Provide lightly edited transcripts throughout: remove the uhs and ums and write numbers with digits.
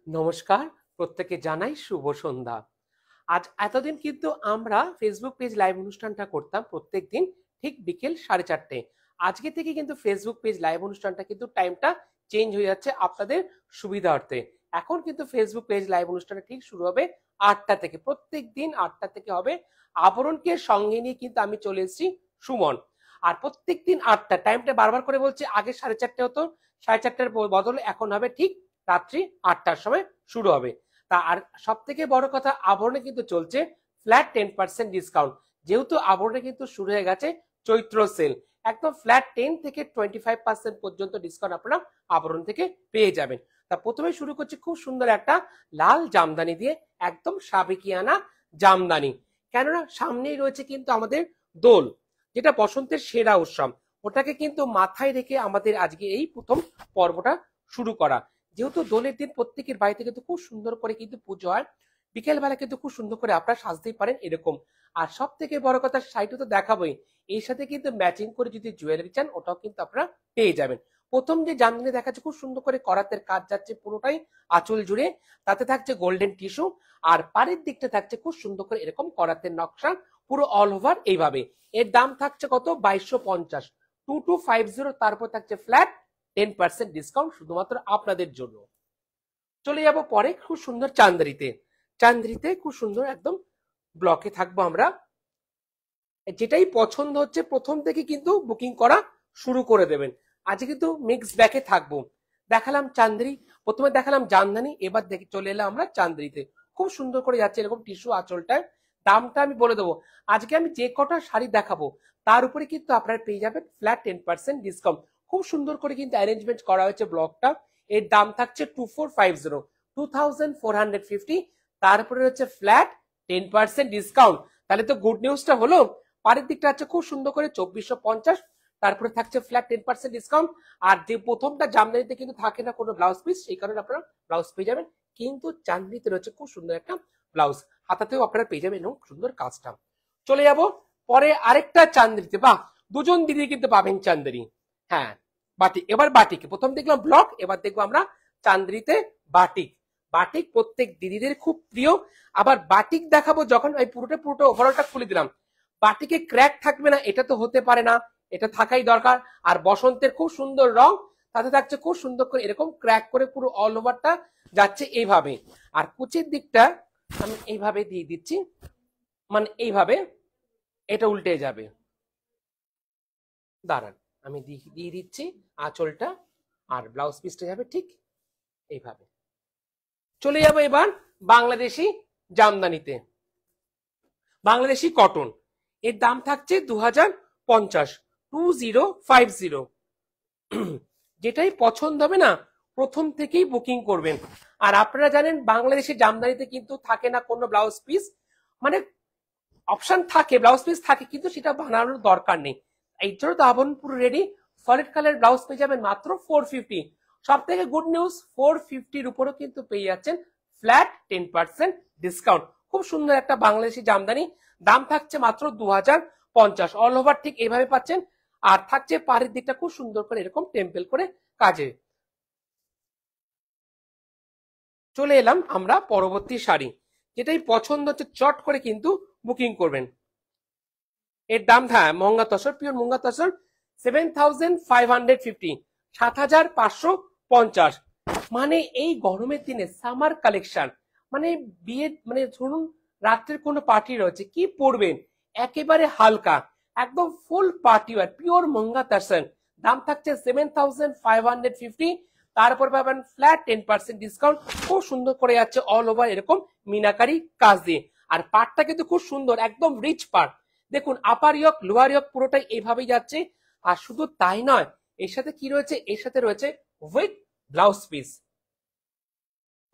নমস্কার, প্রত্যেকে জানাই শুভ সন্ধ্যা। আজ এতদিন কিন্তু আমরা ফেসবুক পেজ লাইভ অনুষ্ঠানটা করতাম প্রত্যেকদিন ঠিক বিকেল 4:30। আজকে থেকে কিন্তু ফেসবুক পেজ লাইভ অনুষ্ঠানটা কিন্তু টাইমটা চেঞ্জ হয়ে যাচ্ছে আপনাদের সুবিধার্থে। এখন কিন্তু ফেসবুক পেজ লাইভ অনুষ্ঠানটা ঠিক শুরু হবে 8টা থেকে, প্রত্যেকদিন 8টা থেকে হবে। আবরণকে সঙ্গে নিয়ে কিন্তু আমি চলে এসেছি, সুমন। আর প্রত্যেকদিন 8টা, টাইমটা বারবার করে বলছি, আগে 4:30 হতো, 4:30-র বদলে এখন হবে ঠিক রাত্রি 8টার সময় শুরু হবে। তা আর সব থেকে বড় কথা, আবরণে কিন্তু চলছে ফ্ল্যাট 10% ডিসকাউন্ট। যেহেতু আবরণে কিন্তু শুরু হয়ে গেছে চৈত্র সেল, একদম ফ্ল্যাট 10 থেকে 25% পর্যন্ত ডিসকাউন্ট আপনারা আবরণ থেকে পেয়ে যাবেন। তা প্রথমে শুরু করছি খুব সুন্দর একটা লাল জামদানি দিয়ে, একদম সাবেকিয়ানা জামদানি। কেননা সামনেই রয়েছে কিন্তু আমাদের দোল, যেটা বসন্তের সেরা উৎসব, ওটাকে কিন্তু মাথায় রেখে আমাদের আজকে এই প্রথম পর্বটা শুরু করা। যেহেতু দোলের দিন প্রত্যেকের বাড়িতে কিন্তু খুব সুন্দর করে কিন্তু পুজো হয়, বিকেল বেলা কিন্তু খুব সুন্দর করে আপনারা সাজতেই পারেন এরকম। আর সব থেকে বড় কথা, শাড়িটা তো দেখাবোই, এর সাথে কিন্তু ম্যাচিং করে যদি জুয়েলারি চান ওটাও কিন্তু আপনারা পেয়ে যাবেন। প্রথম যে জামদানি দেখাচ্ছে খুব সুন্দর করে করাতের কাজ যাচ্ছে পুরোটাই আঁচল জুড়ে, তাতে থাকছে গোল্ডেন টিস্যু, আর পাড়ের দিকটা থাকছে খুব সুন্দর করে এরকম করাতের নকশা পুরো অল ওভার এইভাবে। এর দাম থাকছে কত? 2250, 2250। তারপর থাকছে ফ্ল্যাট 10% ডিসকাউন্ট শুধুমাত্র আপনাদের জন্য। চলে যাব পরে খুব সুন্দর চান্দেরিতে। চান্দেরিতে খুব সুন্দর একদম ব্লকে থাকবো আমরা। যেটাই পছন্দ হচ্ছে প্রথম থেকে কিন্তু বুকিং করা শুরু করে দেবেন। আজকে কিন্তু মিক্স ব্যাকে থাকবো। দেখালাম চান্দেরি, প্রথমে দেখালাম জামদানি, এবার দেখে চলে এলাম আমরা চান্দেরিতে। খুব সুন্দর করে যাচ্ছে এরকম টিস্যু আঁচলটায়। দামটা আমি বলে দেবো, আজকে আমি যে কটা শাড়ি দেখাবো তার উপরে কিন্তু আপনারা পেয়ে যাবেন ফ্ল্যাট 10% ডিসকাউন্ট। খুব সুন্দর করে কিন্তু অ্যারেঞ্জমেন্ট করা হয়েছে ব্লকটা। এর দাম থাকছে 2450, 2450। তারপরে হচ্ছে ফ্ল্যাট 10% ডিসকাউন্ট। তাহলে তো গুড নিউজটা হলো। পাড়ের দিকটা আছে খুব সুন্দর করে 2450, তারপরে থাকছে ফ্ল্যাট 10% ডিসকাউন্ট। আর যে প্রথমটা জামদানিতে কিন্তু থাকে না কোনো ব্লাউজ পিস, সেই কারণে আপনারা ব্লাউজ পেয়ে যাবেন, কিন্তু চান্দিতে রয়েছে খুব সুন্দর একটা ব্লাউজ, হাতাতেও আপনারা পেয়ে যাবেন এবং সুন্দর কাজটা। চলে যাব পরে আরেকটা চান্দেরিতে। বাহ, দুজন দিদি কিন্তু পাবেন চান্দেরি। হ্যাঁ, বাটিক। এবার বাটিক, প্রথম দেখলাম ব্লক, এবার দেখবো আমরা চান্দেরিতে বাটিক। বাটিক প্রত্যেক দিদিদের খুব প্রিয়। আবার বাটিক দেখাবো যখন, ওই পুরোটা ওভারঅলটা খুলে দিলাম, বাটিকে ক্র্যাক থাকবে না এটা তো হতে পারে না, এটা থাকাই দরকার। আর বসন্তের খুব সুন্দর রং, তাতে থাকছে খুব সুন্দর করে এরকম ক্র্যাক করে পুরো অল ওভারটা যাচ্ছে এইভাবে। আর কুচির দিকটা আমি এইভাবে দিয়ে দিচ্ছি, মানে এইভাবে এটা উল্টে যাবে। দাঁড়ান, আমি দিয়ে দিচ্ছি আঁচলটা, আর ব্লাউজ পিসটা যাবে ঠিক এইভাবে। চলে যাবো এবার বাংলাদেশি জামদানিতে। বাংলাদেশি কটন, এর দাম থাকছে 2050, 2050। যেটাই পছন্দ হবে না প্রথম থেকেই বুকিং করবেন। আর আপনারা জানেন বাংলাদেশি জামদানিতে কিন্তু থাকে না কোনো ব্লাউজ পিস, মানে অপশন থাকে, ব্লাউজ পিস থাকে কিন্তু সেটা বানানোর দরকার নেই। এই জন্য তো আবরণ পুরো রেডি, সলিড কালার ব্লাউজ পেয়ে যাবেন মাত্র 450। সব থেকে গুড নিউজ, 450-র উপরও কিন্তু পেয়ে যাচ্ছেন ফ্ল্যাট 10% ডিসকাউন্ট। খুব সুন্দর একটা বাংলাদেশি জামদানি, দাম থাকছে মাত্র 2050। অল ওভার ঠিক এইভাবে পাচ্ছেন। আর থাকছে পাড়ের দিকটা খুব সুন্দর করে এরকম টেম্পল করে কাজে। চলে এলাম আমরা পরবর্তী শাড়ি, যেটাই পছন্দ হচ্ছে চট করে কিন্তু বুকিং করবেন। এর দাম, হ্যাঁ, মঙ্গা তসর, পিওর মঙ্গা তসর, 7550, 7550। মানে এই গরমের দিনে সামার কালেকশন, মানে বিয়ে, মানে ধরুন রাত্রের কোনো পার্টি রয়েছে, কি পরবেন, একেবারে হালকা, একদম ফুল পার্টি ওয়্যার, পিওর মঙ্গা তসর। দাম থাকছে 7550। তারপর পাবেন ফ্ল্যাট 10% ডিসকাউন্ট। খুব সুন্দর করে যাচ্ছে অল ওভার এরকম মিনাকারি কাজ দিয়ে। আর পাটটা কিন্তু খুব সুন্দর, একদম রিচ পাট। দেখুন আপার ইয়ক লোয়ার ইয়ক পুরোটাই এইভাবেই যাচ্ছে। আর শুধু তাই নয়, এর সাথে কি রয়েছে, এর সাথে রয়েছে with blouse piece.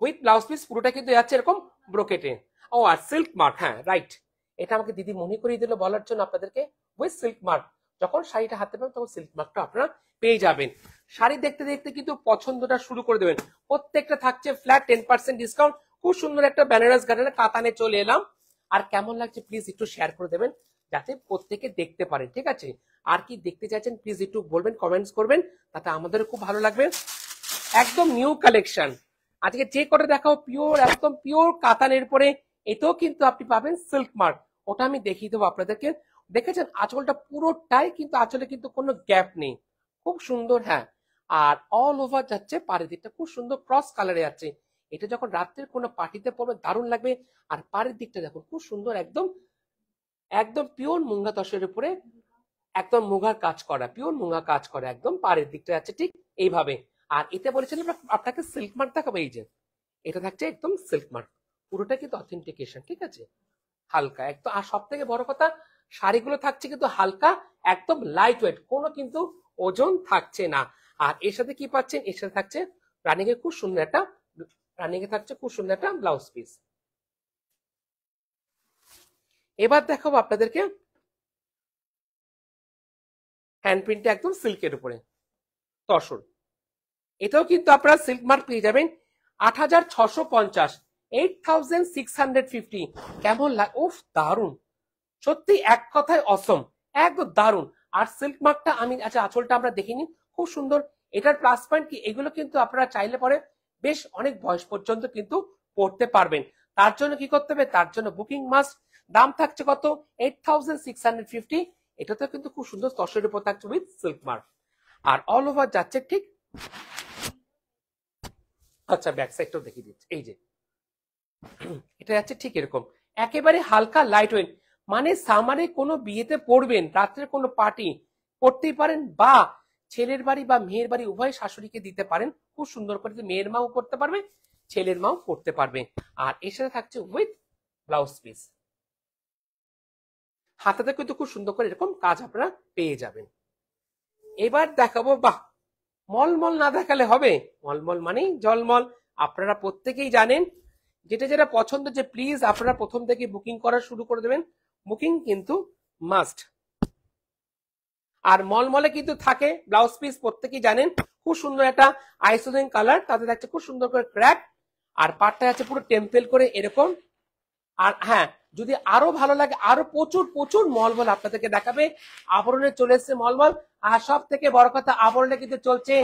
With blouse piece পুরোটা কিন্তু যাচ্ছে এরকম ব্রোকেটে। ও আর সিল্ক মার্ক, হ্যাঁ রাইট, এটা আমাকে দিদি মনে করিয়ে দিল বলার জন্য আপনাদেরকে। উইথ সিল্ক মার্ক, যখন শাড়িটা হাতে পাবেন তখন সিল্ক মার্কটা আপনারা পেয়ে যাবেন। শাড়ি দেখতে দেখতে কিন্তু পছন্দটা শুরু করে দেবেন। প্রত্যেকটা থাকছে ফ্ল্যাট 10% ডিসকাউন্ট। খুব সুন্দর একটা বেনারস গার্ডেনের কাতানে চলে এলাম। আর কেমন লাগছে প্লিজ একটু শেয়ার করে দেবেন, যাতে প্রত্যেকে দেখতে পারে, ঠিক আছে? আর কি দেখতে চাইছেন প্লিজ একটু বলবেন, কমেন্টস করবেন, তাতে আমাদেরও খুব ভালো লাগবে। একদম নিউ কালেকশন, আজকে যে কটা দেখাও পিওর, একদম পিওর কাতানের পরে, এতেও কিন্তু আপনি পাবেন সিল্ক মার্ক। ওটা আমি দেখিয়ে দেবো আপনাদেরকে। দেখেছেন আঁচলটা পুরোটাই কিন্তু, আঁচলে কিন্তু কোনো গ্যাপ নেই, খুব সুন্দর। হ্যাঁ, আর অল ওভার যাচ্ছে পাড়ের দিকটা খুব সুন্দর ক্রস কালারে যাচ্ছে। এটা যখন রাত্রের কোনো পার্টিতে পড়বে দারুণ লাগবে। আর পাড়ের দিকটা দেখুন খুব সুন্দর, একদম একদম পিওর মুঙ্গা তসরের উপরে একদম মুগার কাজ করা, পিওর মুগা কাজ করা, একদম পাড়ের দিকটা যাচ্ছে ঠিক এইভাবে। আর এতে বলেছিলাম আপনাকে সিল্ক মার্ক দেখাবো, এই যে এটা থাকছে একদম সিল্ক মার্ক, পুরোটা কিন্তু অথেন্টিকেশন, ঠিক আছে, হালকা একদম। আর সব থেকে বড় কথা, শাড়িগুলো থাকছে কিন্তু হালকা, একদম লাইট ওয়েট, কোনো কিন্তু ওজন থাকছে না। আর এর সাথে কি পাচ্ছেন, এর সাথে থাকছে রানিং এ খুব সুন্দর একটা, রানিং এ থাকছে খুব সুন্দর একটা ব্লাউজ পিস। এবার দেখাবো আপনাদেরকে হ্যান্ড প্রিন্টটা একদম সিল্কের উপরে তসর। এটাও কিন্তু আপনারা সিল্ক মার্ক পেয়ে যাবেন ৮৬৫০, ৮৬৫০। কেমন লাগে, উফ দারুন, সত্যি এক কথায় অসম, একদম দারুন। আর সিল্ক মার্কটা আমি, আচ্ছা আঁচলটা আমরা দেখিনি, খুব সুন্দর। এটার প্লাস পয়েন্ট কি, এগুলো কিন্তু আপনারা চাইলে পরে বেশ অনেক বয়স পর্যন্ত কিন্তু পড়তে পারবেন। তার জন্য কি করতে হবে, তার জন্য বুকিং মাস্ট। দাম থাকছে কত, ৮৬৫০। এটাতে কিন্তু খুব সুন্দর তসরের উপর থাকছে উইথ সিল্ক মার্ক। আর অল ওভার যাচ্ছে ঠিক, আচ্ছা ব্যাক সাইডটাও দেখিয়ে দিচ্ছি, এই যে এটা যাচ্ছে ঠিক এরকম, একেবারে হালকা লাইট ওয়েট। মানে সামারে কোনো বিয়েতে পড়বেন, রাত্রের কোনো পার্টি করতেই পারেন, বা ছেলের বাড়ি বা মেয়ের বাড়ি উভয় শাশুড়িকে দিতে পারেন, খুব সুন্দর করে মেয়ের মাও করতে পারবে, ছেলের মাও করতে পারবে। আর এর সাথে থাকছে উইথ ব্লাউজ পিস, হাতাতে কিন্তু খুব সুন্দর করে এরকম কাজ আপনারা পেয়ে যাবেন। এবার দেখাবো, বাহ মলমল না দেখালে হবে, মলমল মানেই জলমল, আপনারা প্রত্যেকেই জানেন। যেটা যেটা পছন্দ, যে প্লিজ আপনারা প্রথম থেকে বুকিং করা শুরু করে দেবেন, বুকিং কিন্তু মাস্ট। আর মলমলে কিন্তু থাকে ব্লাউজ পিস, প্রত্যেকেই জানেন, খুব সুন্দর একটা আইসোলিন কালার, তাতে থাকছে খুব সুন্দর করে ক্র্যাক, আর পাটটা আছে পুরো টেম্পেল করে এরকম। আর হ্যাঁ, যদি আরো ভালো লাগে, আরো প্রচুর প্রচুর মলমল আপনাদেরকে দেখাবে। আবরণে চলে এসছে মলমল। আর সব থেকে বড় কথা, আবরণে কিন্তু চলছে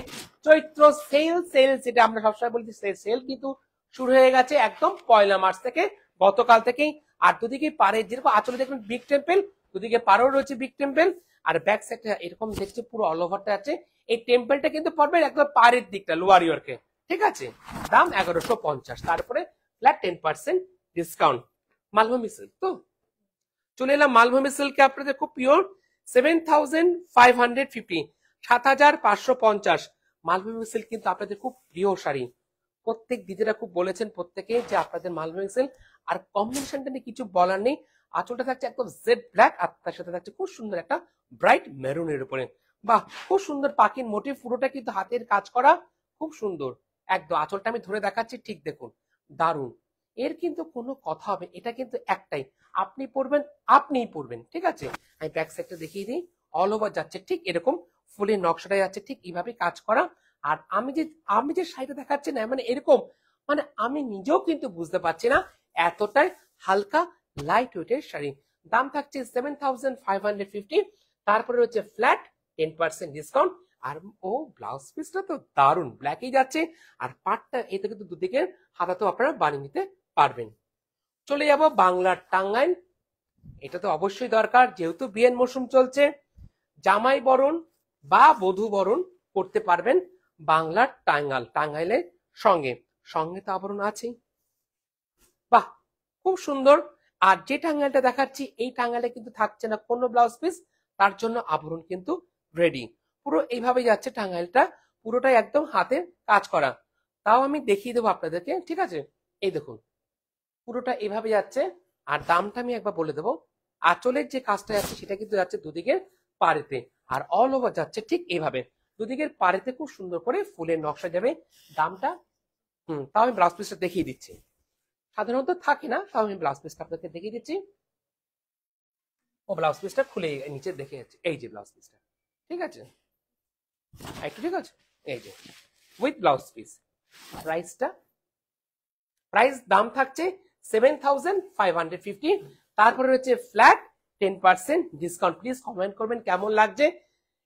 চৈত্র সেল, সেল যেটা আমরা সবসময় বলছি, সেল কিন্তু শুরু হয়ে গেছে একদম ১লা মার্চ থেকে, গতকাল থেকেই। আর দুদিকে পারে যেরকম আঁচলে দেখবেন বিগ টেম্পেল, দুদিকে পারেও রয়েছে বিগ টেম্পেল, আর ব্যাক সাইডে এরকম দেখছে পুরো অল ওভারটা আছে। এই টেম্পেলটা কিন্তু পড়বে একদম পাড়ের দিকটা, লোয়ার ইয়র্কে, ঠিক আছে। দাম ১১৫০, তারপরে ফ্ল্যাট 10% ডিসকাউন্ট। মালভূমি সিল্ক তো চলে এলাম, মালভূমি সিল্কে আপনাদের খুব পিওর ৭৫৫০, ৭৫৫০। মালভূমি সিল্ক কিন্তু আপনাদের খুব প্রিয় শাড়ি, প্রত্যেক দিদিরা খুব বলেছেন প্রত্যেকে যে আপনাদের মালভূমি সিল্ক। আর কম্বিনেশনটা নিয়ে কিছু বলার নেই, আঁচলটা থাকছে একদম জেড ব্ল্যাক, আর তার সাথে থাকছে খুব সুন্দর একটা ব্রাইট মেরুনের উপরে, বাহ খুব সুন্দর পাখির মোটিভ, পুরোটা কিন্তু হাতের কাজ করা, খুব সুন্দর একদম। আঁচলটা আমি ধরে দেখাচ্ছি, ঠিক দেখুন, দারুণ। এর কিন্তু কোনো কথা হবে, এটা কিন্তু একটাই, আপনি পড়বেন, আপনিই পড়বেন, ঠিক আছে। আমি ব্যাক সাইডটা দেখিয়ে দিই, অল ওভার যাচ্ছে ঠিক এরকম, ফুলের নকশাটা যাচ্ছে ঠিক এইভাবে কাজ করা। আর আমি যে শাড়িটা দেখাচ্ছি না, মানে এরকম, মানে আমি নিজেও কিন্তু বুঝতে পারছি না, এতটাই হালকা লাইট ওয়েটের শাড়ি। দাম থাকছে ৭৫৫০। তারপরে হচ্ছে ফ্ল্যাট 10% ডিসকাউন্ট। আর ও ব্লাউজ পিসটা তো দারুণ, ব্ল্যাকই যাচ্ছে। আর পাটটা এতে কিন্তু দুদিকের হাতাতেও আপনারা বানিয়ে নিতে পারবেন। চলে যাব বাংলার টাঙ্গাইল, এটা তো অবশ্যই দরকার, যেহেতু বিয়ের মৌসুম চলছে, জামাই বরণ বা বধূ বরণ করতে পারবেন বাংলার টাঙ্গাইলের সঙ্গে, সঙ্গে তো আবরণ আছেই, বাহ খুব সুন্দর। আর যে টাঙ্গাইলটা দেখাচ্ছি, এই টাঙ্গাইলে কিন্তু থাকছে না কোনো ব্লাউজ পিস, তার জন্য আবরণ কিন্তু রেডি, পুরো এইভাবে যাচ্ছে টাঙ্গাইলটা, পুরোটাই একদম হাতে কাজ করা। তাও আমি দেখিয়ে দেবো আপনাদেরকে, ঠিক আছে। এই দেখুন, পুরোটা এইভাবে যাচ্ছে। আর দামটা আমি একবার বলে দেবো, আঁচলের যে কাজটা যাচ্ছে সেটা কিন্তু যাচ্ছে দুদিকের পাড়েতে, আর অল ওভার যাচ্ছে ঠিক এইভাবে, দুদিকের পাড়েতে খুব সুন্দর করে ফুলের নকশা যাবে। দামটা তাও আমি ব্লাউজ পিসটা দেখিয়ে দিচ্ছি, সাধারণত থাকে না, তাও আমি ব্লাউজ পিসটা আপনাকে দেখিয়ে দিচ্ছি। ও ব্লাউজ পিসটা খুলে নিচে দেখে যাচ্ছে, এই যে ব্লাউজ পিসটা, ঠিক আছে, একটু ঠিক আছে, এই যে উইথ ব্লাউজ পিস। প্রাইস দাম থাকছে ৭৫৫০। তারপরে রয়েছে ফ্ল্যাট 10% ডিসকাউন্ট। প্লিজ কমেন্ট করবেন কেমন লাগছে,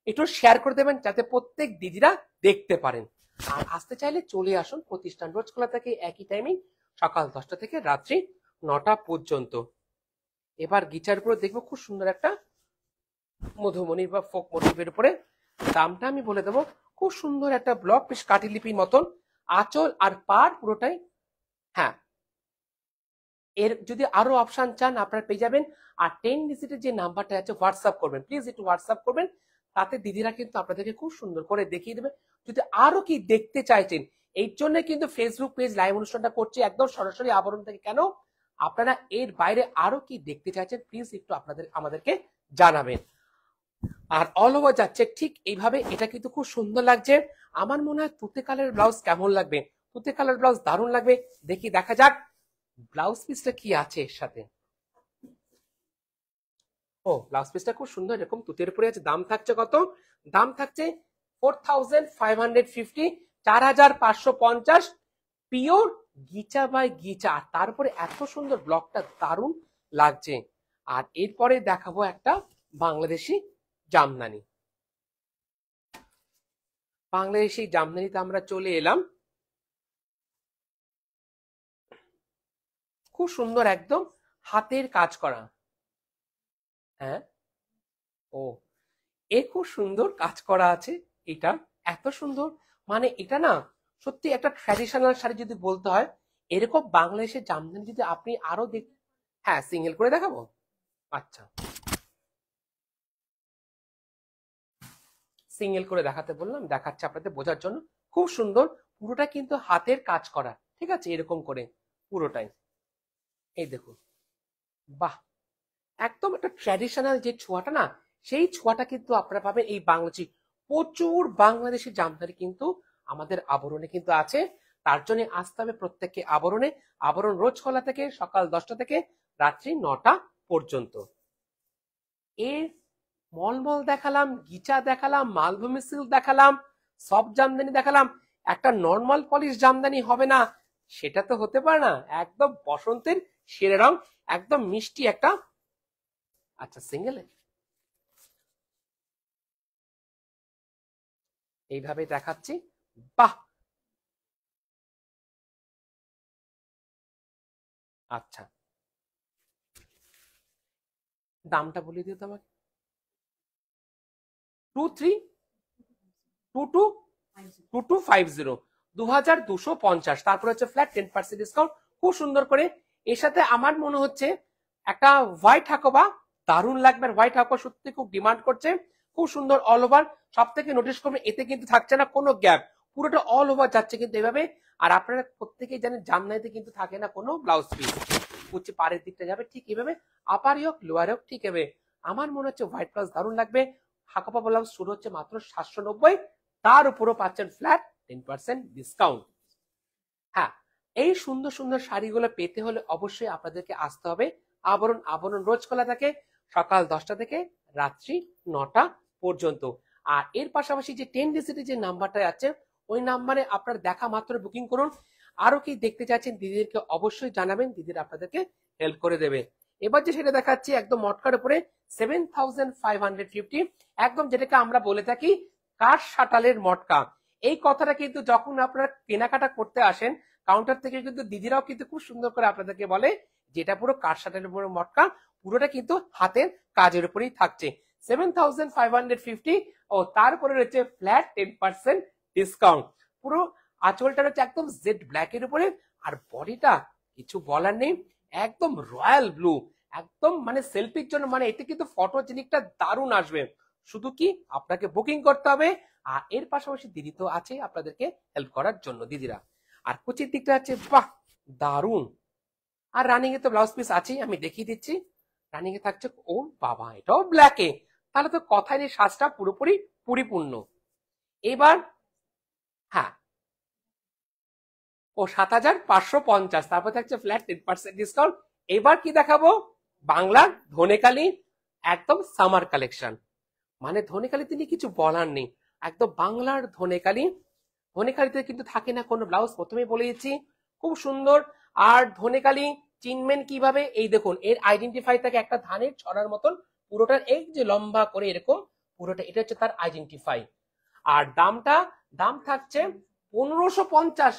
একটু শেয়ার করে দেবেন যাতে প্রত্যেক দিদিরা দেখতে পারেন। আর আসতে চাইলে চলে আসুন, প্রতিষ্ঠান রোজ খোলা থাকে একই টাইমিং, সকাল 10টা থেকে রাত্রি 9টা পর্যন্ত। এবার গিচার উপরে দেখবো খুব সুন্দর একটা মধুমণির বা ফোক মোটিভের উপরে। দামটা আমি বলে দেবো, খুব সুন্দর একটা ব্লক পিস কাঠিলিপির মতন, আঁচল আর পাড় পুরোটাই। হ্যাঁ, এর যদি আরো অপশন চান আপনারা পেয়ে যাবেন। আর 10 ডিজিটের যে নাম্বারটা আছে হোয়াটসঅ্যাপ করবেন, প্লিজ একটু হোয়াটসঅ্যাপ করবেন, তাতে দিদিরা কিন্তু আপনাদেরকে খুব সুন্দর করে দেখিয়ে দেবে। যদি আরো কি দেখতে চাইছেন, এই জন্য কিন্তু ফেসবুক পেজ লাইভ অনুষ্ঠানটা করছি একদম সরাসরি আবরণ থেকে। কেন আপনারা এর বাইরে আরো কি দেখতে চাইছেন, প্লিজ একটু আমাদেরকে জানাবেন। আর অল ওভার যাচ্ছে ঠিক এইভাবে, এটা কিন্তু খুব সুন্দর লাগছে। আমার মনে হয় তুতে কালারের ব্লাউজ কেমন লাগবে, তুতে কালার ব্লাউজ দারুণ লাগবে। দেখা যাক ব্লাউজ পিসটা কি আছে এর সাথে। ও, ব্লাউজ পিসটা খুব সুন্দর, এরকম তুতের উপরে আছে। দাম থাকছে কত? দাম থাকছে 4550, 4550, পিওর গিচা বাই গিচা। আর তারপরে এত সুন্দর ব্লকটা দারুণ লাগছে। আর এরপরে দেখাবো একটা বাংলাদেশি জামদানি। বাংলাদেশি জামদানিতে আমরা চলে এলাম, খুব সুন্দর একদম হাতের কাজ করা। হ্যাঁ, ও, এ খুব সুন্দর কাজ করা আছে। এটা এত সুন্দর, মানে এটা না সত্যি একটা ট্র্যাডিশনাল শাড়ি যদি বলতে হয়। এরকম বাংলাদেশের জামদানি যদি আপনি আরো হ্যাঁ, সিঙ্গেল করে দেখাবো। আচ্ছা, সিঙ্গেল করে দেখাতে বললাম, দেখাচ্ছে আপনাদের বোঝার জন্য। খুব সুন্দর, পুরোটা কিন্তু হাতের কাজ করা, ঠিক আছে, এরকম করে পুরোটাই। এই দেখুন, বাহ, একদম একটা ট্র্যাডিশনাল যে ছোঁয়াটা না, সেই ছোঁয়াটা কিন্তু আপনারা পাবেন এই বাংলাদেশি। প্রচুর বাংলাদেশি জামদানি কিন্তু আমাদের আবরণে কিন্তু আছে। তার জন্য আসতে হবে প্রত্যেককে আবরণে। আবরণ রোজ খোলা থেকে সকাল 10টা থেকে রাত্রি 9টা পর্যন্ত। এর মলমল দেখালাম, গিচা দেখালাম, মালভূমি সিল্ক দেখালাম, সফট জামদানি দেখালাম। একটা নর্মাল পলিশ জামদানি হবে না, সেটা তো হতে পারে না। একদম বসন্তের সেরা রং, একদম মিষ্টি একটা। আচ্ছা, সিঙ্গেলে এইভাবে দেখাচ্ছি। বাহ, আচ্ছা, দামটা বলে দিও তো আমাকে। 2250, 2250। তারপর হচ্ছে ফ্ল্যাট 10% ডিসকাউন্ট, খুব সুন্দর করে। এর সাথে আমার মনে হচ্ছে একটা হোয়াইট হাকোবা দারুণ লাগবে। হোয়াইট হাকোবা সত্যি খুব ডিমান্ড করছে, খুব সুন্দর অল ওভার। সব থেকে নোটিস করবেন, এতে কিন্তু থাকছে না কোনো গ্যাপ, পুরোটা অল ওভার যাচ্ছে কিন্তু এভাবে। আর আপনারা প্রত্যেকেই জানেন জামদানিতে কিন্তু থাকে না কোনো ব্লাউজ পিস, হচ্ছে পাড়ের দিকটা যাবে ঠিক এভাবে, আপার হোক লোয়ার হোক ঠিক এভাবে। আমার মনে হচ্ছে হোয়াইট ব্লাউজ দারুণ লাগবে। হাকাপা ব্লাউজ শুরু হচ্ছে মাত্র 790, তার উপরও পাচ্ছেন ফ্ল্যাট 10% ডিসকাউন্ট। হ্যাঁ, এই সুন্দর সুন্দর শাড়িগুলো পেতে হলে অবশ্যই আপনাদেরকে আসতে হবে আবরণ। আবরণ রোজ খোলা থাকে সকাল 10টা থেকে রাত্রি 9টা পর্যন্ত। আর এর পাশাপাশি যে 10 ডিজিটের যে নাম্বারটা আছে, ওই নাম্বারে আপনার দেখা মাত্র বুকিং করুন। আরো কি দেখতে চাচ্ছেন দিদিদেরকে অবশ্যই জানাবেন, দিদিরা আপনাদেরকে হেল্প করে দেবে। এবার যে সেটা দেখাচ্ছি একদম মটকার উপরে 7550, একদম যেটাকে আমরা বলে থাকি কাঠ শাটালের মটকা। এই কথাটা কিন্তু যখন আপনারা কেনাকাটা করতে আসেন কাউন্টার থেকে, কিন্তু দিদিরাও কিন্তু খুব সুন্দর করে আপনাদেরকে বলে যেটা পুরো কাঠ শাটালের উপরে মটকা, পুরোটা কিন্তু হাতের কাজের উপরেই থাকছে। 7550, ও তারপরে রয়েছে ফ্ল্যাট 10% ডিসকাউন্ট। পুরো আঁচলটা রয়েছে একদম জেড ব্ল্যাক এর উপরে। আর বডিটা কিছু বলার নেই, একদম রয়্যাল ব্লু, একদম মানে সেলফির জন্য, মানে এতে কিন্তু ফটোজেনিকটা দারুণ আসবে। শুধু কি আপনাকে বুকিং করতে হবে। আর এর পাশাপাশি দিদি তো আছে আপনাদেরকে হেল্প করার জন্য, দিদিরা। আর কুচির দিকটা আছে, বাহ, দারুণ। আর রানিং এ তো ব্লাউজ পিস আছেই, আমি দেখিয়ে দিচ্ছি। রানিং এ থাকছে, ও বাবা, এটাও ব্ল্যাকে, তাহলে তো কথাই নেই, সাজটা পুরোপুরি পরিপূর্ণ। এবার হ্যাঁ, ও 7550, তারপর থাকছে ফ্ল্যাট 10% ডিসকাউন্ট। এবার কি দেখাবো, বাংলার ধনেকালি, একদম সামার কালেকশন। মানে ধনেকালিতে নিয়ে কিছু বলার নেই, একদম বাংলার ধনেকালি। ধনেকালিতে কিন্তু থাকে না কোনো ব্লাউজ, প্রথমেই বলে দিচ্ছি, খুব সুন্দর। আর ধনেকালি চিনবেন কিভাবে, এই দেখুন, এর আইডেন্টিফাই থাকে একটা ধানের ছড়ার মতন, পুরোটার এই যে লম্বা করে এরকম পুরোটা, এটা হচ্ছে তার আইডেন্টিফাই। আর দাম থাকছে 1550,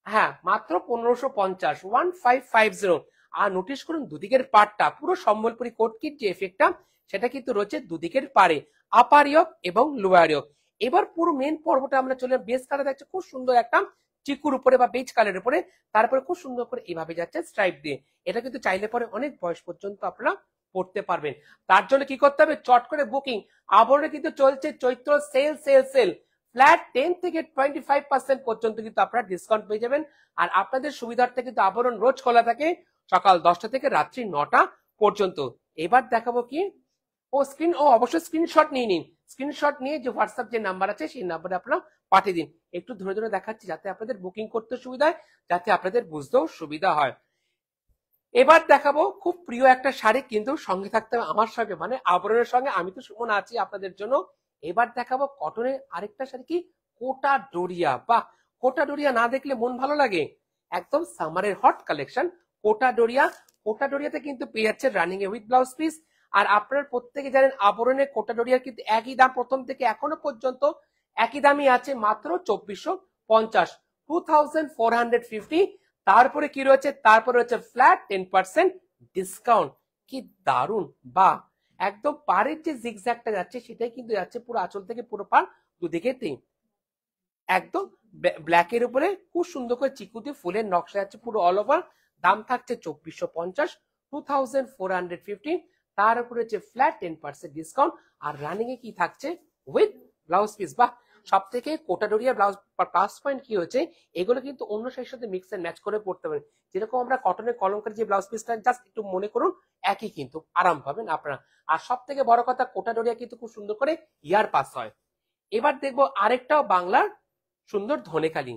হ্যাঁ মাত্র 1550, 1550। আর নোটিস করুন দুদিকের পাড়টা পুরো সম্বলপুরি কোট কিট যে এফেক্টটা সেটা কিন্তু রয়েছে দুদিকের পাড়ে, আপার ইয়ক এবং লোয়ার ইয়ক। এবার পুরো মেন পর্বটা আমরা চলে বেস কালার যাচ্ছে খুব সুন্দর একটা চিকুর উপরে বা বেজ কালারের উপরে, তারপরে খুব সুন্দর করে এইভাবে যাচ্ছে স্ট্রাইপ দিয়ে। এটা কিন্তু চাইলে পরে অনেক বয়স পর্যন্ত আপনারা পড়তে পারবেন। তার জন্য কি করতে হবে, চট করে বুকিং। আবরণে কিন্তু চলছে চৈত্র সেল সেল সেল, ফ্ল্যাট 10 থেকে 25% পর্যন্ত কিন্তু আপনারা ডিসকাউন্ট পেয়ে যাবেন। আর আপনাদের সুবিধার্থে কিন্তু আবরণ রোজ খোলা থাকে সকাল 10টা থেকে রাত্রি 9টা পর্যন্ত। এবার দেখাবো কি, অবশ্যই স্ক্রিনশট নিয়ে নিন। স্ক্রিনশট নিয়ে যে হোয়াটসঅ্যাপ যে নাম্বার আছে সেই নাম্বারে আপনারা পাঠিয়ে দিন। একটু ধরে ধরে দেখাচ্ছি যাতে আপনাদের বুকিং করতে সুবিধা হয়, যাতে আপনাদের বুঝতেও সুবিধা হয়। এবার দেখাবো খুব প্রিয় একটা শাড়ি, কিন্তু সঙ্গে থাকতে হবে আমার সঙ্গে, মানে আবরণের সঙ্গে। আমি তো সুমন আছি আপনাদের জন্য। এবার দেখাবো কটনের আরেকটা শাড়ি, কি কোটা ডোরিয়া। বাহ, কোটা ডোরিয়া না দেখলে মন ভালো লাগে। একদম সামারের হট কালেকশন কোটা ডোরিয়া। কোটা ডোরিয়াতে কিন্তু পেয়ে যাচ্ছে running a with blouse piece. আর আপনারা প্রত্যেকে জানেন আবরণের কোটা ডোরিয়ার কিন্তু একই দাম প্রথম থেকে এখনো পর্যন্ত একই দামই আছে, মাত্র 2450, 2450। তারপরে কি রয়েছে, তারপরে রয়েছে ফ্ল্যাট 10% ডিসকাউন্ট। কি দারুন! বা একদম পাড়ের যে জিগজ্যাগটা যাচ্ছে সেটাই কিন্তু যাচ্ছে পুরো আঁচল থেকে পুরো পাড় দুদিকেতে একদম ব্ল্যাকের উপরে খুব সুন্দর করে চিকুতে ফুলের নকশা যাচ্ছে পুরো অল ওভার। দাম থাকছে 2450, 2450। তার উপরে হচ্ছে ফ্ল্যাট 10% ডিসকাউন্ট। আর রানিং এ কি থাকছে, উইথ ব্লাউজ পিস। বাহ, সব থেকে কোটাডোরিয়া ব্লাউজ প্লাস পয়েন্ট কি হচ্ছে, এগুলো কিন্তু অন্য শাড়ির সাথে মিক্স এন্ড ম্যাচ করে পড়তে পারেন। যেরকম আমরা কটনের কলমকারী যে ব্লাউজ পিসটা জাস্ট একটু মনে করুন, একই কিন্তু আরাম পাবেন আপনারা। আর সব থেকে বড় কথা, কোটাডোরিয়া কিন্তু খুব সুন্দর করে ইয়ার পাস হয়। এবার দেখবো আরেকটাও বাংলার সুন্দর ধনেখালি,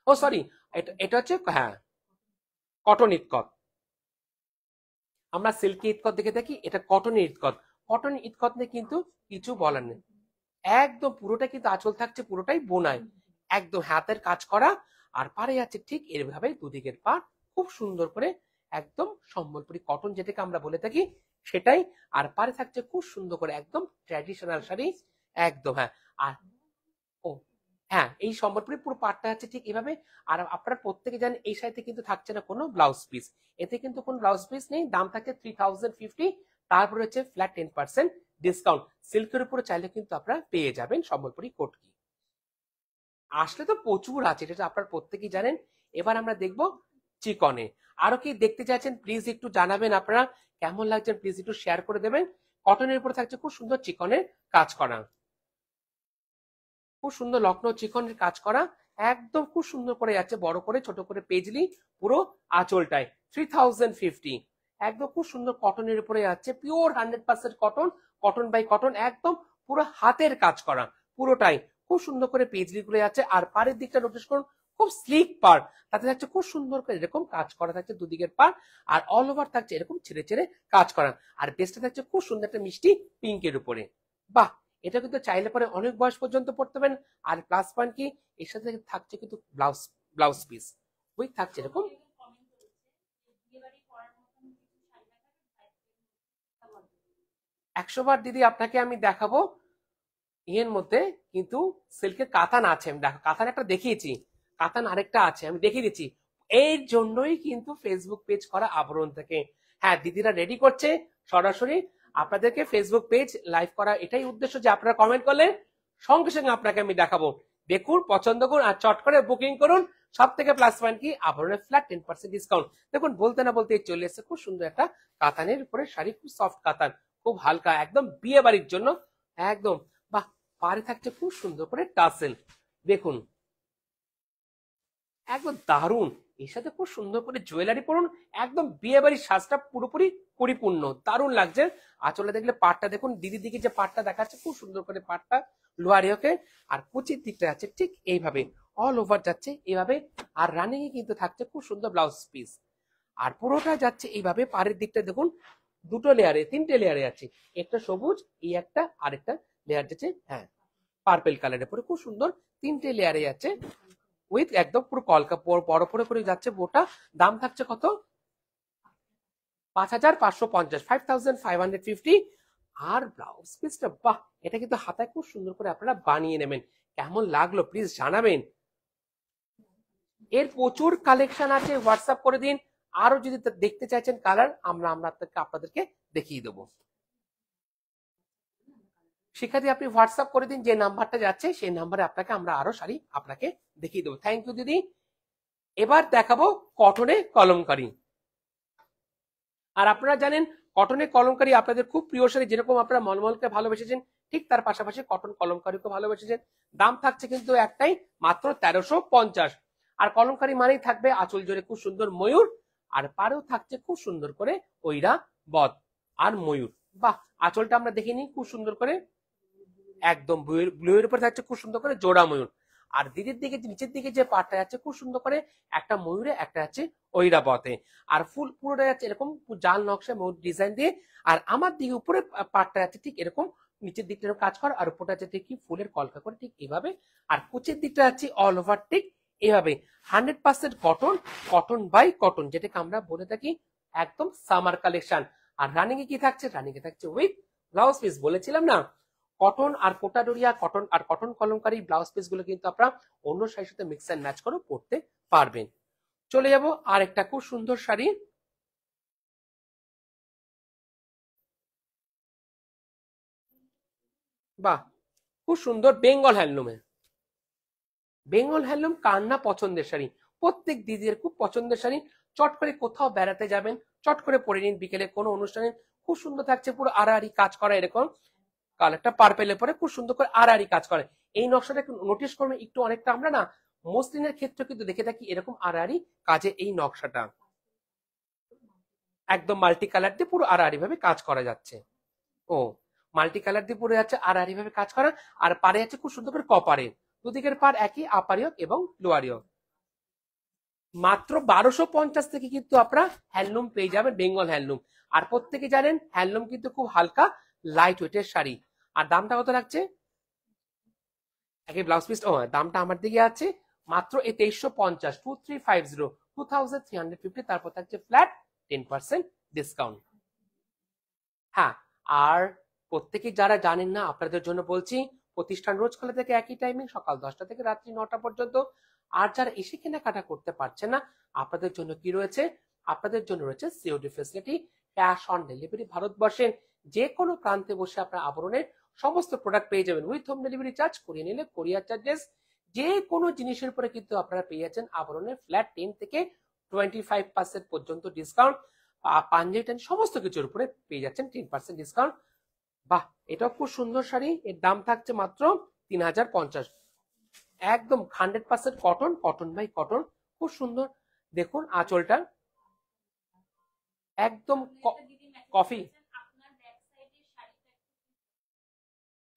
ও সরি, এটা হচ্ছে হ্যাঁ কটন ইটকট। আমরা সিল্কি ইটকট দেখে থাকি, এটা কটন ইটকট। কটন ইটকট নিয়ে কিন্তু কিছু বলার নেই। একদম পুরোটা কিন্তু আঁচল থাকছে পুরোটাই বোনায়, একদম হাতের কাজ করা। আর পারে আছে ঠিক এভাবে দুদিকের পা খুব সুন্দর করে, একদম সম্বলপুরি কটন যেটাকে আমরা বলে থাকি সেটাই। আর পারে থাকছে খুব সুন্দর করে একদম ট্র্যাডিশনাল শাড়ি, একদম। হ্যাঁ, আর ও হ্যাঁ, এই সম্বলপুরি পুরো পাটটা আছে ঠিক এভাবে। আর আপনারা প্রত্যেকে জানেন এই শাড়িতে কিন্তু থাকছে না কোনো ব্লাউজ পিস, এতে কিন্তু কোনো ব্লাউজ পিস নেই। দাম থাকে 3050। তারপরে হচ্ছে ফ্ল্যাট 10% ডিসকাউন্ট। সিল্কের উপরে চাইলে কিন্তু আপনারা পেয়ে যাবেন সম্বলপুরি কোটকি। আসলে তো প্রচুর আছে, এটা আপনারা প্রত্যেকেই জানেন। এবার আমরা দেখব চিকনে। আরো কি দেখতে চাইছেন প্লিজ একটু জানাবেন, আপনারা কেমন লাগছে প্লিজ একটু শেয়ার করে দেবেন। কটনের উপরে থাকছে খুব সুন্দর চিকনের কাজ করা, খুব সুন্দর লখনৌ চিকনের কাজ করা, একদম খুব সুন্দর করে যাচ্ছে বড় করে ছোট করে পেজলি পুরো আঁচলটায়। 3050, একদম খুব সুন্দর কটনের উপরে যাচ্ছে, pure 100% cotton, cotton by cotton, একদম পুরো হাতের কাজ করা পুরোটাই খুব সুন্দর করে পেজলি করে যাচ্ছে। আর পাড়ের দিকটা নোটিস করুন, খুব স্লিক পাড়, তাতে থাকছে খুব সুন্দর করে এরকম কাজ করা থাকছে দুদিকের পাড়। আর অল ওভার থাকছে এরকম ছেড়ে ছেড়ে কাজ করা। আর বেসটা থাকছে খুব সুন্দর একটা মিষ্টি পিঙ্কের উপরে। বাহ, এটা কিন্তু চাইলে পরে অনেক বয়স পর্যন্ত পড়তে পারেন। আর প্লাস পয়েন্ট কি, এর সাথে থাকছে কিন্তু ব্লাউজ পিস উইথ থাকছে এরকম। 100 বার দিদি আপনাকে আমি দেখাবো ইয়ের মধ্যে, কিন্তু সিল্কের কাতান আছে। আমি দেখো কাতান একটা দেখিয়েছি, কাতান আরেকটা আছে আমি দেখিয়ে দিচ্ছি। এর জন্যই কিন্তু ফেসবুক পেজ করা আবরণ থেকে। হ্যাঁ, দিদিরা রেডি করছে সরাসরি আপনাদেরকে ফেসবুক পেজ লাইভ করা, এটাই উদ্দেশ্য যে আপনারা কমেন্ট করলে সঙ্গে সঙ্গে আপনাকে আমি দেখাবো। দেখুন, পছন্দ করুন আর চট করে বুকিং করুন। সব থেকে প্লাস পয়েন্ট কি, আবরণের ফ্ল্যাট 10% ডিসকাউন্ট। দেখুন, বলতে না বলতে চলে এসেছে খুব সুন্দর একটা কাতানের উপরে শাড়ি, খুব সফট কাতান, খুব হালকা, একদম বিয়ে বাড়ির জন্য একদম। বাহ, পাড়ে থাকছে খুব সুন্দর করে টাসেল, দেখুন একদম দারুণ। এর সাথে খুব সুন্দর করে জুয়েলারি পরুন, একদম বিয়ে বাড়ির সাজটা পুরোপুরি পরিপূর্ণ, দারুণ লাগছে। আঁচলে দেখলে পাটটা দেখুন, দিদির দিকে যে পাটটা দেখাচ্ছে খুব সুন্দর করে পাটটা লোয়ারিওকে। আর কুচির দিকটা যাচ্ছে ঠিক এইভাবে অল ওভার যাচ্ছে এইভাবে। আর রানিং এ কিন্তু থাকছে খুব সুন্দর ব্লাউজ পিস। আর পুরোটা যাচ্ছে এইভাবে। পাড়ের দিকটা দেখুন, দুটো লেয়ারে, তিনটে লেয়ারে আছে, একটা সবুজ, এই একটা, আরেকটা লেয়ার যাচ্ছে হ্যাঁ পার্পেল কালারের পরে খুব সুন্দর তিনটে লেয়ারে যাচ্ছে উইথ একদম পুরো কলকা বড় করে যাচ্ছে বোটা। দাম থাকছে কত, 5550, 5550। আর ব্লাউজ পিসটা বাহ, এটা কিন্তু হাতায় খুব সুন্দর করে আপনারা বানিয়ে নেবেন। কেমন লাগলো প্লিজ জানাবেন। এর প্রচুর কালেকশন আছে, হোয়াটসঅ্যাপ করে দিন। আরো যদি দেখতে চাইছেন কালার, আমরা আপনাদেরকে দেখিয়ে দেবো। শিক্ষার্থী আপনি হোয়াটসঅ্যাপ করে দিন, যে নাম্বারটা যাচ্ছে সেই নাম্বারে আমরা আরো শাড়ি আপনাকে দেখিয়ে দেবো। থ্যাংক ইউ দিদি। এবার দেখাবো কটনে কলমকারী। আর আপনারা জানেন কটনে কলমকারী আপনাদের খুব প্রিয় শাড়ি, যেরকম আপনারা মলমলকে ভালোবেসেছেন ঠিক তার পাশাপাশি কটন কলমকারীকে ভালোবেসেছেন। দাম থাকছে কিন্তু একটাই, মাত্র 1350। আর কলমকারী মানেই থাকবে আঁচল জোরে খুব সুন্দর ময়ূর, আর পাড়েও থাকছে খুব সুন্দর করে ওইরা বদ আর ময়ূর। বাহ, আঁচলটা আমরা দেখিনি খুব সুন্দর করে, একদম ব্লুয়ের উপরে থাকছে খুব সুন্দর করে জোড়া ময়ূর। আর দিদির দিকে নিচের দিকে যে পাটটা যাচ্ছে খুব সুন্দর করে একটা ময়ূরে, একটা আছে ঐরাবতে। আর ফুল পুরোটা যাচ্ছে এরকম জাল নকশা ময়ূর ডিজাইন দিয়ে। আর আমার দিকে উপরে পাটটা যাচ্ছে ঠিক এরকম, নিচের দিকটা কাজ করা, আর উপরটা যাচ্ছে ঠিক ফুলের কলকা করে ঠিক এইভাবে। আর কুচের দিকটা যাচ্ছে অল ওভার ঠিক এইভাবে। 100% কটন, কটন বাই কটন, যেটাকে আমরা বলে থাকি একদম সামার কালেকশন। আর রানিং এ কি থাকছে, রানিং এ থাকছে উইথ ব্লাউজ পিস। বলেছিলাম না, কটন আর কোটাডোরিয়া, কটন আর কটন কলমকারী ব্লাউজ পিস গুলো কিন্তু আপনারা অন্য শাড়ির সাথে মিক্স এন্ড ম্যাচ করে পরতে পারবেন। চলে যাব আর একটা খুব সুন্দর শাড়ি। বাহ, খুব সুন্দর বেঙ্গল হ্যান্ডলুমে। বেঙ্গল হ্যান্ডলুম কার না পছন্দের শাড়ি, প্রত্যেক দিদির খুব পছন্দের শাড়ি। চট করে কোথাও বেড়াতে যাবেন, চট করে পরে নিন, বিকেলে কোনো অনুষ্ঠানে খুব সুন্দর থাকছে, পুরো আড়াআড়ি কাজ করা এরকম কালারটা পার্পেলের পরে খুব সুন্দর করে আড়াআড়ি কাজ করে। এই নকশাটা একটু নোটিস করবেন, একটু অনেকটা আমরা না মসলিনের ক্ষেত্রে কিন্তু দেখে থাকি এরকম আড়াআড়ি কাজে এই নকশাটা একদম মাল্টি কালার দিয়ে পুরো আড়াআড়ি ভাবে কাজ করা যাচ্ছে। ও, মাল্টি কালার দিয়ে পুরো যাচ্ছে আড়াআড়ি ভাবে কাজ করা। আর পারে যাচ্ছে খুব সুন্দর করে কপারের, দুদিকের পার একই, আপারিয়ক এবং লোয়ারিয়ক। মাত্র 1250 থেকে কিন্তু আপনারা হ্যান্ডলুম পেয়ে যাবেন, বেঙ্গল হ্যান্ডলুম। আর প্রত্যেকে জানেন হ্যান্ডলুম কিন্তু খুব হালকা লাইট ওয়েটের শাড়ি। আর দামটা কত লাগছে, একই ব্লাউজ পিস, ও দামটা আমার দিকে আছে মাত্র এই 2350, 2350, 2350। তারপর থাকছে ফ্ল্যাট 10% ডিসকাউন্ট। হ্যাঁ, আর প্রত্যেকে যারা জানেন না আপনাদের জন্য বলছি, প্রতিষ্ঠান রোজ খোলা থেকে একই টাইমিং, সকাল 10টা থেকে রাত্রি 9টা পর্যন্ত। আর যারা এসে কেনাকাটা করতে পারছেন না, আপনাদের জন্য কি রয়েছে, আপনাদের জন্য রয়েছে COD facility, cash on delivery. ভারতবর্ষের যে কোনো প্রান্তে বসে আপনার আবরণের সমস্ত প্রোডাক্ট পেয়ে যাবেন উইথ হোম ডেলিভারি চার্জ, করিয়ে নিলে কোরিয়ার চার্জেস। যে কোনো জিনিসের উপরে কিন্তু আপনারা পেয়ে যাচ্ছেন আবরণের ফ্ল্যাট 10 থেকে 25% পর্যন্ত ডিসকাউন্ট। পাঞ্জাবি সমস্ত কিছুর উপরে পেয়ে যাচ্ছেন 10% ডিসকাউন্ট। বাহ, এটাও খুব সুন্দর শাড়ি, এর দাম থাকছে মাত্র 3050। একদম 100% কটন, কটন বাই কটন, খুব সুন্দর। দেখুন আঁচলটা একদম কফি।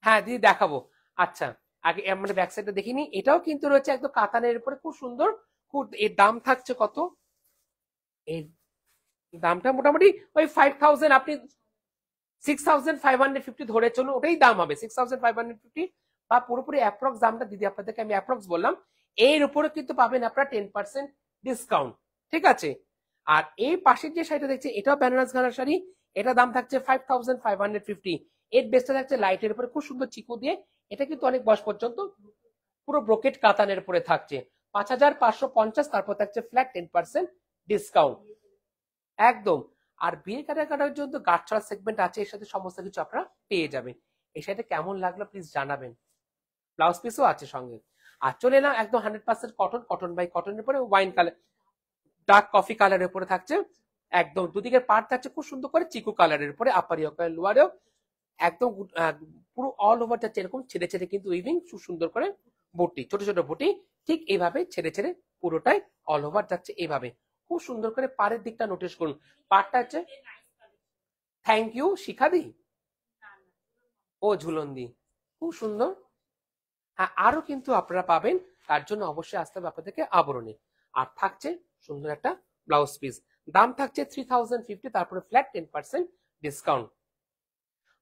হ্যাঁ দিদি দেখাবো। আচ্ছা, আগে আমরা ব্যাক সাইডটা দেখিনি। এটাও কিন্তু রয়েছে একদম কাতানের উপরে, খুব সুন্দর। খুব, এর দাম থাকছে কত, এর দামটা মোটামুটি ওই 5000, আপনি 6550 ধরে চলুন, ওটাই দাম হবে 6550, বা পুরোপুরি অ্যাপ্রক্স দামটা দিদি আপনাদেরকে আমি অ্যাপ্রক্স বললাম। এর উপরে কিন্তু পাবেন আপনারা 10% ডিসকাউন্ট, ঠিক আছে। আর এই পাশের যে শাড়িটা দেখছে এটাও বেনারস ঘানার শাড়ি, এটা দাম থাকছে 5550। এর বেসটা থাকছে লাইটের উপরে খুব সুন্দর চিকু দিয়ে, এটা কিন্তু অনেক বয়স পর্যন্ত পুরো ব্রোকেট কাতানের উপরে থাকছে 5550। তারপর থাকছে ফ্ল্যাট 10% ডিসকাউন্ট একদম। আর বিয়ে কেনাকাটার জন্য গাঁটছড়া সেগমেন্ট আছে, এর সাথে সমস্ত কিছু আপনারা পেয়ে যাবেন। এই শাড়িটা কেমন লাগলো প্লিজ জানাবেন, ব্লাউজ পিসও আছে সঙ্গে। আর চলে এলাম একদম 100% কটন, কটন বাই কটনের উপরে ওয়াইন কালার, ডার্ক কফি কালারের উপরে থাকছে। একদম দুদিকের পার্ট থাকছে খুব সুন্দর করে চিকু কালারের উপরে, আপারিও লোয়ারেও একদম পুরো অল ওভার যাচ্ছে এরকম ছেড়ে ছেড়ে কিন্তু উইভিং, সুন্দর করে বুটি, ছোট ছোট বুটি ঠিক এইভাবে ছেড়ে ছেড়ে পুরোটাই অল ওভার যাচ্ছে এইভাবে। খুব সুন্দর করে পাড়ের দিকটা নোটিস করুন, পাড়টা হচ্ছে, থ্যাংক ইউ শিখাদি, ও ঝুলন্দি, খুব সুন্দর। হ্যাঁ, আরো কিন্তু আপনারা পাবেন, তার জন্য অবশ্যই আসতে হবে আপনাদেরকে আবরণে। আর থাকছে সুন্দর একটা ব্লাউজ পিস, দাম থাকছে 3050, তারপরে ফ্ল্যাট 10% ডিসকাউন্ট।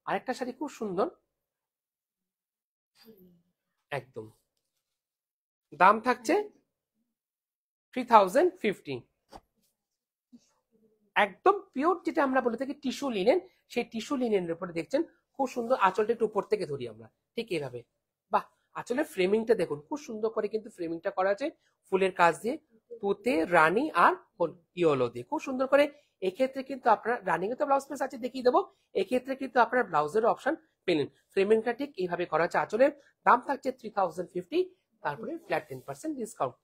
আরেকটা শাড়ি খুব সুন্দর, একদম দাম থাকছে 3050। একদম পিওর যেটা আমরা বলে থাকি টিস্যু লিনেন, সেই টিস্যু লিনেনের উপরে দেখছেন খুব সুন্দর। আঁচলটা একটু উপর থেকে ধরি আমরা, ঠিক এইভাবে। বাহ, আঁচলের ফ্রেমিংটা দেখুন খুব সুন্দর করে কিন্তু ফ্রেমিংটা করা আছে ফুলের কাজ দিয়ে, তুতে, রানী আর ইয়েলো দিয়ে খুব সুন্দর করে। এক্ষেত্রে কিন্তু আপনার রানিং এ তো ব্লাউজ পিস আছে, দেখিয়ে দেবো। এক্ষেত্রে কিন্তু আপনার ব্লাউজের অপশন পেলেন। ফ্রেমিংটা ঠিক এইভাবে করা আছে। আঁচলের দাম থাকছে 3050, তারপরে ফ্ল্যাট 10% ডিসকাউন্ট।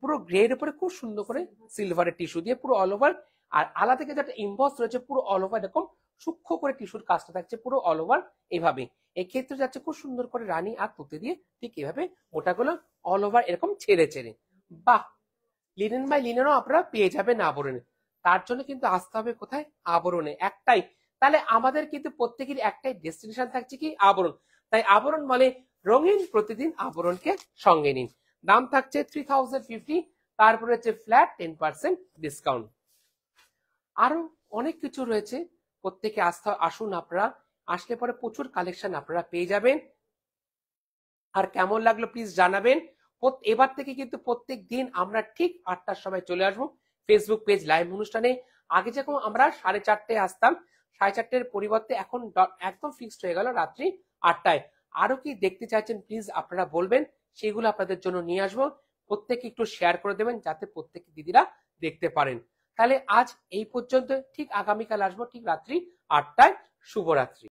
পুরো গ্রের উপরে খুব সুন্দর করে সিলভারের টিস্যু দিয়ে পুরো অল ওভার, আর আলাদা থেকে যেটা ইম্বস রয়েছে পুরো অল ওভার এরকম সূক্ষ্ম করে টিস্যুর কাজটা থাকছে পুরো অল ওভার এইভাবে। এক্ষেত্রে যাচ্ছে খুব সুন্দর করে রানী আর তুতে দিয়ে ঠিক এইভাবে মোটাগুলো অল ওভার এরকম ছেড়ে ছেড়ে। বাহ, লিনেন বাই লিনেনও আপনারা পেয়ে যাবেন আবরণে। তার জন্য কিন্তু আসতে হবে কোথায়? আবরণে। একটাই, তাহলে আমাদের কিন্তু প্রত্যেকের একটাই ডেস্টিনেশন থাকছে কি? আবরণ। তাই আবরণ বলে রঙিন প্রতিদিন আবরণকে সঙ্গে নিন। দাম থাকছে 3050, তারপরে হচ্ছে ফ্ল্যাট 10% ডিসকাউন্ট। আরো অনেক কিছু রয়েছে, প্রত্যেকে আসুন আপনারা। আসলে পরে প্রচুর কালেকশন আপনারা পেয়ে যাবেন। আর কেমন লাগলো প্লিজ জানাবেন। এবার থেকে কিন্তু প্রত্যেক দিন আমরা ঠিক 8টার সময় চলে আসবো ফেসবুক পেজ লাইভ অনুষ্ঠানে। আগে যেরকম আমরা 4:30 আসতাম, 4:30 পরিবর্তে এখন একদম ফিক্সড হয়ে গেল রাত্রি 8টায়। আরো কি দেখতে চাইছেন প্লিজ আপনারা বলবেন, সেগুলো আপনাদের জন্য নিয়ে আসবো। প্রত্যেকে একটু শেয়ার করে দেবেন যাতে প্রত্যেক দিদিরা দেখতে পারেন। তাহলে আজ এই পর্যন্ত, ঠিক আগামীকাল আসবো ঠিক রাত্রি 8টায়। শুভরাত্রি।